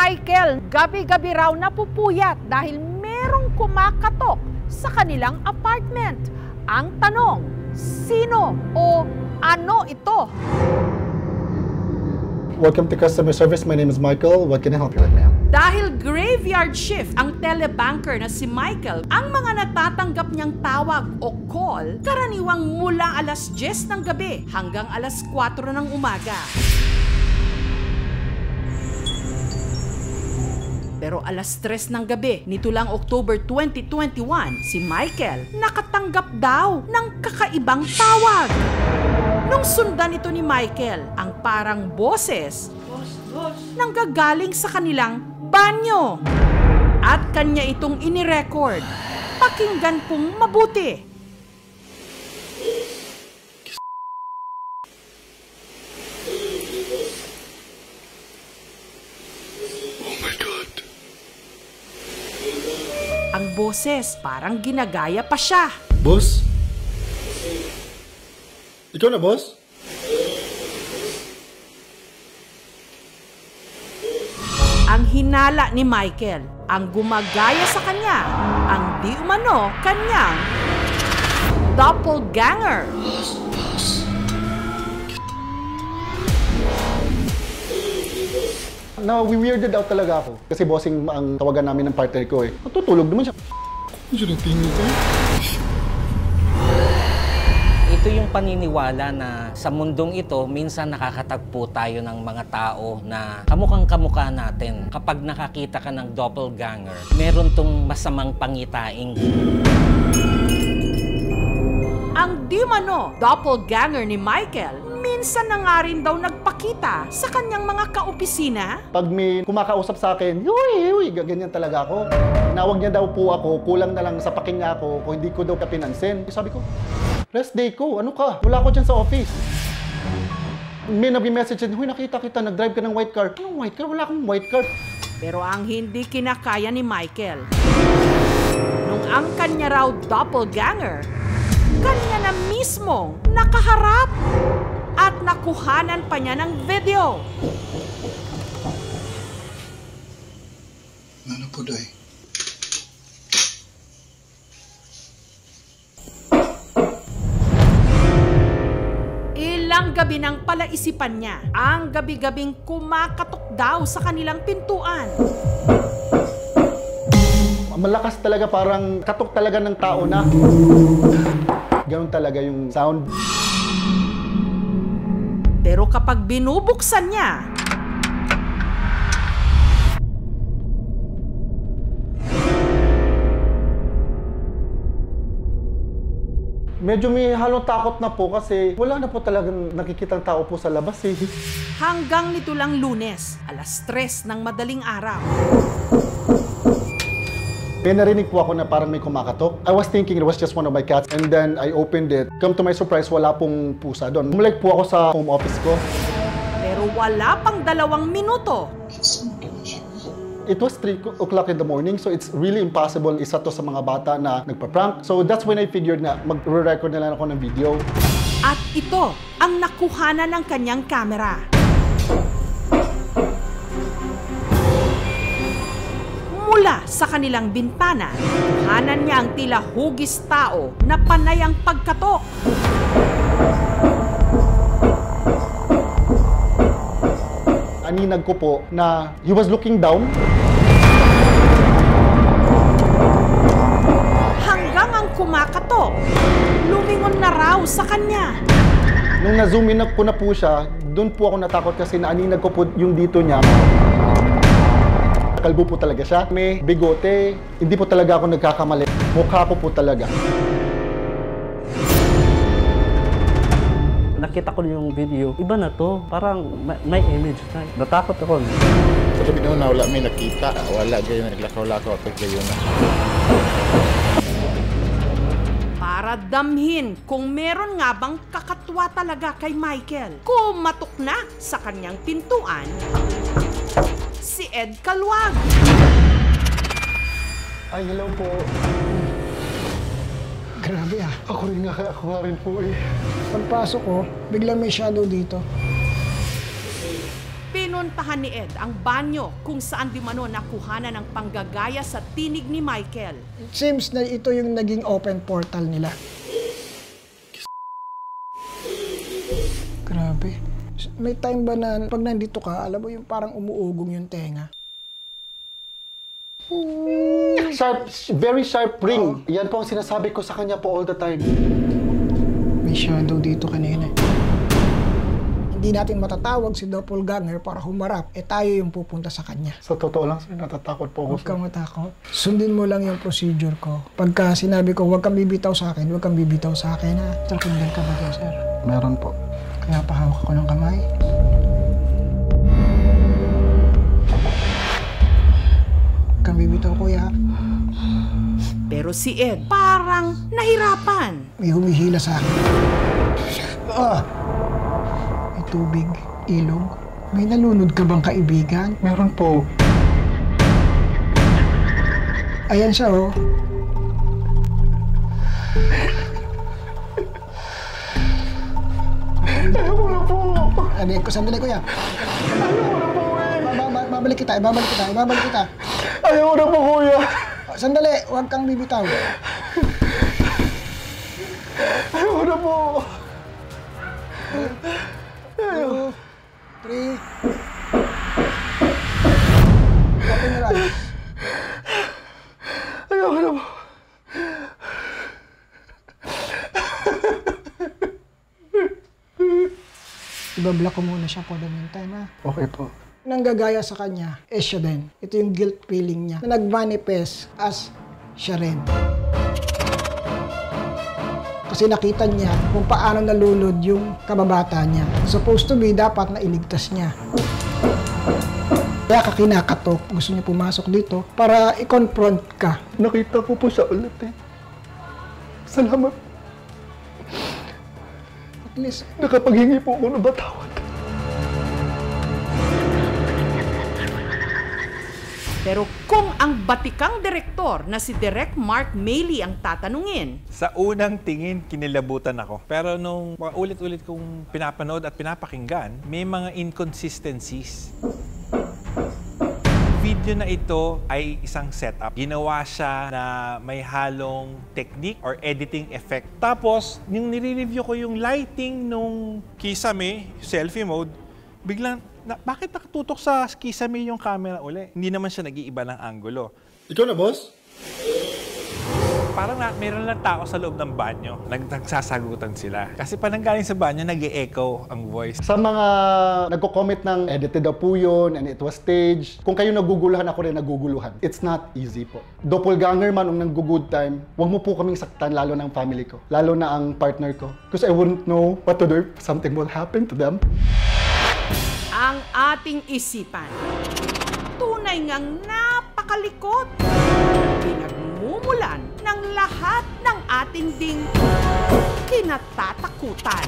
Michael, gabi-gabi raw napupuyat dahil merong kumakatok sa kanilang apartment. Ang tanong, sino o ano ito? Welcome to customer service. My name is Michael. What can I help you with, ma'am? Dahil graveyard shift ang telebanker na si Michael, ang mga natatanggap niyang tawag o call, karaniwang mula alas 10 ng gabi hanggang alas 4 ng umaga. Pero alas 3 ng gabi, nito lang October 2021, si Michael nakatanggap daw ng kakaibang tawag. Nung sundan ito ni Michael, ang parang boses nanggagaling sa kanilang banyo. At kanya itong inirecord. Pakinggan pong mabuti. Oh my God. Ang boses, parang ginagaya pa siya. Boss? Ikaw na, boss? Ang hinala ni Michael, ang gumagaya sa kanya, ang di umano kanyang doppelganger. Na-weirded out talaga ako. Kasi bossing ang tawagan namin ng partner ko eh. Natutulog naman siya. Ano siya nagtingin ko? Ito yung paniniwala na sa mundong ito, minsan nakakatagpo tayo ng mga tao na kamukhang-kamukha natin. Kapag nakakita ka ng doppelganger, meron tong masamang pangitaing. Ang di umano doppelganger ni Michael, minsan na nga rin daw nagpakita sa kanyang mga kaopisina. Pag may kumakausap sa akin, huy, ganyan talaga ako. Nawag niya daw po ako, kulang na lang sa pakinga ko kung hindi ko daw kapinansin. Sabi ko, rest day ko, ano ka? Wala ko dyan sa office. May nag-message din, huy, nakita kita, nag-drive ka ng white car. Anong white car? Wala akong white car. Pero ang hindi kinakaya ni Michael, nung ang kanya raw doppelganger, kanya na mismo nakaharap at nakuhanan pa niya ng video. Ano po, Day? Ilang gabi nang palaisipan niya ang gabi-gabing kumakatok daw sa kanilang pintuan. Malakas talaga, parang katok talaga ng tao na. Ganun talaga yung sound. Pero kapag binubuksan niya, medyo may halong takot na po kasi wala na po talagang nakikitang tao po sa labas eh. hanggang nito lang Lunes, alas 3 ng madaling araw. May narinig po ako na parang may kumakatok. I was thinking it was just one of my cats and then I opened it. Come to my surprise, wala pong pusa doon. Bumalik po ako sa home office ko. Pero wala pang 2 minuto, It was 3 o'clock in the morning, so it's really impossible isa to sa mga bata na nagpa-prank. So that's when I figured na mag-record na lang ako ng video. at ito ang nakuhanan ng kanyang kamera. Mula sa kanilang bintana, kuhanan niya ang tila hugis tao na panay ang pagkatok. Aninag ko po na he was looking down. Hanggang ang kumakatok, lumingon na raw sa kanya. Nung na-zoom in ko na po siya, doon po ako natakot kasi naaninag ko po yung dito niya. Kalbo po talaga siya. May bigote. Hindi po talaga ako nagkakamali. Mukha ko po talaga. Nakita ko yung video, iba na to. Parang may image na. Natakot ako. Sa gabi na wala may nakita. Wala gayon, naglakaw-lakaw at gayon na. Para damhin kung meron nga bang kakatwa talaga kay Michael, kumatok na sa kanyang pintuan si Ed Caluag. Ay, hello po. Grabe ah. Ako nga rin po eh. Pagpasok ko, biglang may shadow dito. Pinuntahan ni Ed ang banyo kung saan di mano nakuhanan ng panggagaya sa tinig ni Michael. It seems na ito yung naging open portal nila. Grabe. May time ba na pag nandito ka, alam mo yung parang umuugong yung tenga? Sharp, very sharp ring. Yan po ang sinasabi ko sa kanya po all the time. May shadow dito kanina. Hindi natin matatawag si doppelganger para humarap. Tayo yung pupunta sa kanya. Sa totoo lang, sir, natatakot po ako. Huwag kang matakot. Sundin mo lang yung procedure ko. Pagka sinabi ko, huwag kang bibitaw sa akin, huwag kang bibitaw sa akin, ha? Nakindal ka ba dyan, sir? Meron po. Kaya pahawak ko ng kamay. Huwag kang bibitaw, kuya. Pero si Ed parang nahirapan. May humihila sa akin. May tubig, ilog. May nalunod ka bang kaibigan? Meron po. Ayan siya, oh. Ayoko na po. Sandali, kuya. Ayoko na po eh. Babalik kita. Ayoko na po, kuya. Sandali, huwag kang bibitaw. Ayoko na po. 2, 3. Open your eyes. Ayoko na po. Ibablock ko muna siya for the meantime, ha? Okay po. Nanggagaya sa kanya, siya din. Ito yung guilt feeling niya na nag-manifest as siya rin. Kasi nakita niya kung paano nalulod yung kababata niya. Supposed to be, dapat na iligtas niya. Kaya ka kinakatok, gusto niya pumasok dito para i-confront ka. Nakita ko po siya ulit eh. Salamat. At least, Nakapaghingi po ako ng batawad. Pero kung ang batikang direktor na si Direk Mark Mayley ang tatanungin, Sa unang tingin, kinilabutan ako. Pero nung ulit-ulit kong pinapanood at pinapakinggan, may mga inconsistencies. Video na ito ay isang setup. Ginawa siya na may halong technique or editing effect. Tapos, yung nire-review ko yung lighting nung Kisame, selfie mode, biglang, bakit nakatutok sa Kisame yung camera uli? Hindi naman siya nag-iiba ng angulo. Ikaw na, boss? Parang meron lang tao sa loob ng banyo. Nagsasagutan sila. Kasi pa nanggaling sa banyo, nag-e-echo ang voice. Sa mga nagko-comment ng edited daw po yun and it was staged, kung kayo naguguluhan, ako rin naguguluhan. It's not easy po. Doppelganger man ang nag-good time, huwag mo po kaming saktan, lalo na ang family ko. Lalo na ang partner ko. Because I wouldn't know what to do if something will happen to them. ang ating isipan. Tunay ngang napakalikot. Pinagmumulan ng lahat ng ating ding kinatatakutan.